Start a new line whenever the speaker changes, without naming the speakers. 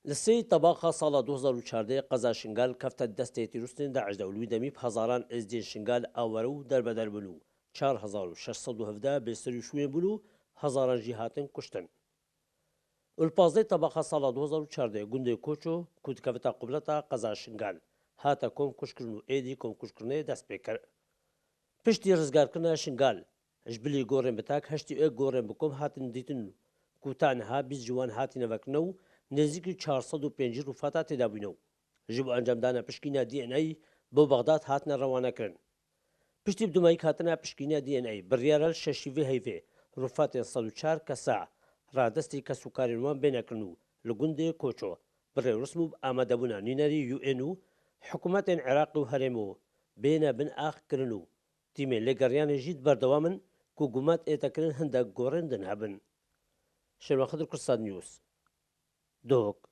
لە سێی تەباخە ساڵە 2014 قەزا شنگال کەفتە دەستێتی روستن داعش دەولوی دەمی هەزاران ئێزدێن شنگال ئاوەرە و دەربەدەر بوون و 4617 بێسەری شوێن بوون و هەزارانژی هاتن کوشتن. الپازدەی تەباخە ساڵە 2014 گوندێ کۆچۆ کووتکەفتە قوبلەتە قەزا شنگال هاتە کۆم کوشکردن و ئێدی کۆمکوشکردنەیە دەست پێ کرد. پشتی ڕزگارکردنە شنگال هەشبلی گۆڕێن بەتاک هەشتی ئێک گۆڕێن بکۆم هاتن دیتن و کوتانها 20 جوان هاتی نەڤەکردنە و نزیکی 405 ڕووفاتا تێدا بووینەوە ji bo encamdana piştîna DNA bo Bexdad hatine rewanakirin. Piştî dumayî hatina piştîna DNA biryara şeşî vê heyvê rûfatên 104 kesa radestî kesûkarên wan bênekirin û li gundê Koço bi rêwirîsm û amadebûna nûnerî UN û hikûmetên Iraqê û Herêmê bêne bin ax kirin û tîmên lêgeriyanê jî berdewam in ku gumat êtekirin hindek gorên din hebin. Şermaxedir Kursad News. Dok